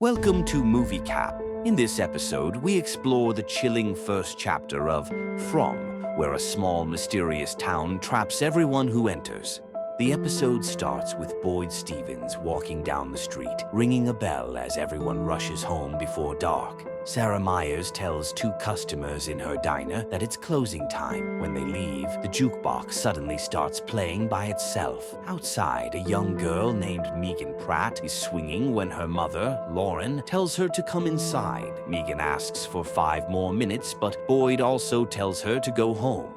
Welcome to Movie Cap. In this episode, we explore the chilling first chapter of From, where a small, mysterious town traps everyone who enters. The episode starts with Boyd Stevens walking down the street, ringing a bell as everyone rushes home before dark. Sarah Myers tells two customers in her diner that it's closing time. When they leave, the jukebox suddenly starts playing by itself. Outside, a young girl named Megan Pratt is swinging when her mother, Lauren, tells her to come inside. Megan asks for 5 more minutes, but Boyd also tells her to go home.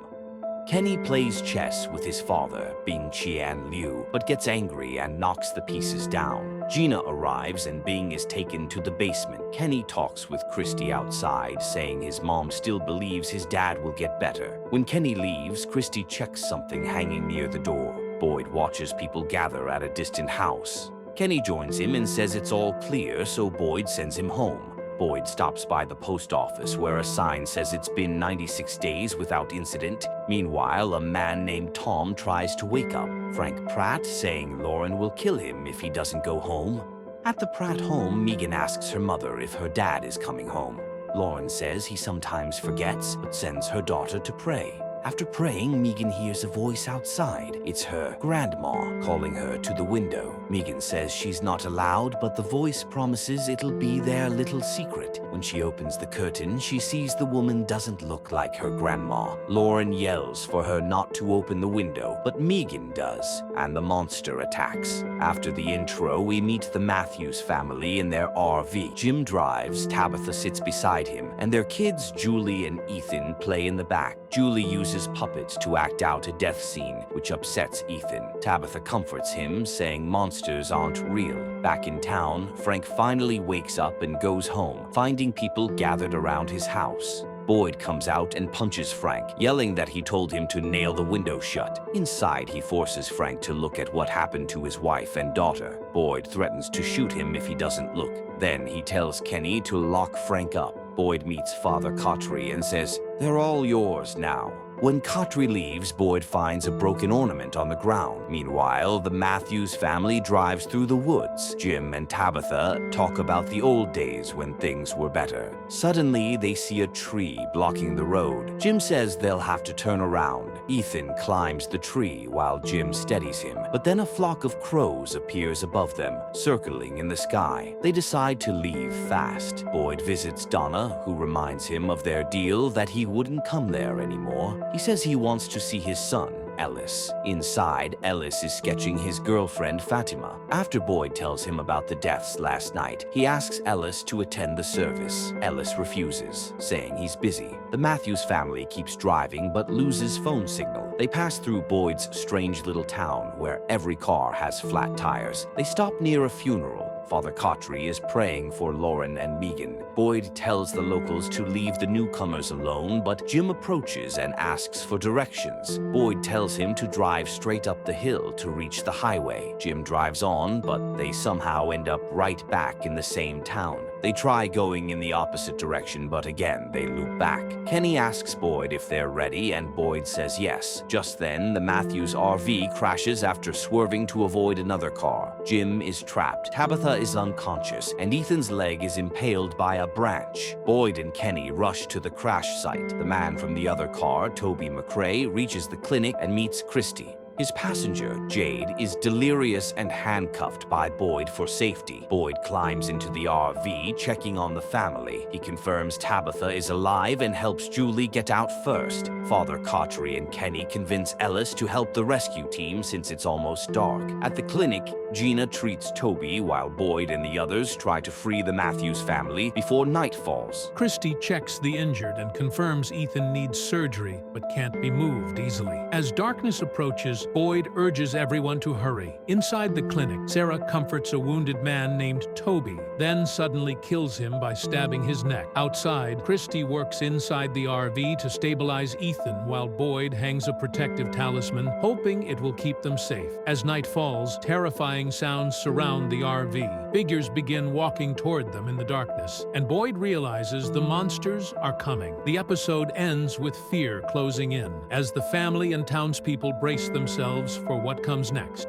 Kenny plays chess with his father, Bing Qian Liu, but gets angry and knocks the pieces down. Gina arrives and Bing is taken to the basement. Kenny talks with Christy outside, saying his mom still believes his dad will get better. When Kenny leaves, Christy checks something hanging near the door. Boyd watches people gather at a distant house. Kenny joins him and says it's all clear, so Boyd sends him home. Boyd stops by the post office where a sign says it's been 96 days without incident. Meanwhile, a man named Tom tries to wake up Frank Pratt, saying Lauren will kill him if he doesn't go home. At the Pratt home, Megan asks her mother if her dad is coming home. Lauren says he sometimes forgets, but sends her daughter to pray. After praying, Megan hears a voice outside. It's her grandma calling her to the window. Megan says she's not allowed, but the voice promises it'll be their little secret. When she opens the curtain, she sees the woman doesn't look like her grandma. Lauren yells for her not to open the window, but Megan does, and the monster attacks. After the intro, we meet the Matthews family in their RV. Jim drives, Tabitha sits beside him, and their kids, Julie and Ethan, play in the back. Julie uses puppets to act out a death scene, which upsets Ethan. Tabitha comforts him, saying monsters aren't real. Back in town, Frank finally wakes up and goes home, finding people gathered around his house. Boyd comes out and punches Frank, yelling that he told him to nail the window shut. Inside, he forces Frank to look at what happened to his wife and daughter. Boyd threatens to shoot him if he doesn't look. Then he tells Kenny to lock Frank up. Boyd meets Father Cotry and says, "They're all yours now." When Cotry leaves, Boyd finds a broken ornament on the ground. Meanwhile, the Matthews family drives through the woods. Jim and Tabitha talk about the old days when things were better. Suddenly, they see a tree blocking the road. Jim says they'll have to turn around. Ethan climbs the tree while Jim steadies him, but then a flock of crows appears above them, circling in the sky. They decide to leave fast. Boyd visits Donna, who reminds him of their deal that he wouldn't come there anymore. He says he wants to see his son, Ellis. Inside, Ellis is sketching his girlfriend, Fatima. After Boyd tells him about the deaths last night, he asks Ellis to attend the service. Ellis refuses, saying he's busy. The Matthews family keeps driving but loses phone signal. They pass through Boyd's strange little town where every car has flat tires. They stop near a funeral. Father Cotry is praying for Lauren and Megan. Boyd tells the locals to leave the newcomers alone, but Jim approaches and asks for directions. Boyd tells him to drive straight up the hill to reach the highway. Jim drives on, but they somehow end up right back in the same town. They try going in the opposite direction, but again, they loop back. Kenny asks Boyd if they're ready, and Boyd says yes. Just then, the Matthews RV crashes after swerving to avoid another car. Jim is trapped. Tabitha is unconscious, and Ethan's leg is impaled by a branch. Boyd and Kenny rush to the crash site. The man from the other car, Toby McRae, reaches the clinic and meets Christy. His passenger, Jade, is delirious and handcuffed by Boyd for safety. Boyd climbs into the RV, checking on the family. He confirms Tabitha is alive and helps Julie get out first. Father Cotry and Kenny convince Ellis to help the rescue team since it's almost dark. At the clinic, Gina treats Toby while Boyd and the others try to free the Matthews family before night falls. Christy checks the injured and confirms Ethan needs surgery but can't be moved easily. As darkness approaches, Boyd urges everyone to hurry. Inside the clinic, Sarah comforts a wounded man named Toby, then suddenly kills him by stabbing his neck. Outside, Christy works inside the RV to stabilize Ethan while Boyd hangs a protective talisman, hoping it will keep them safe. As night falls, terrifying sounds surround the RV. Figures begin walking toward them in the darkness, and Boyd realizes the monsters are coming. The episode ends with fear closing in, as the family and townspeople brace themselves for what comes next.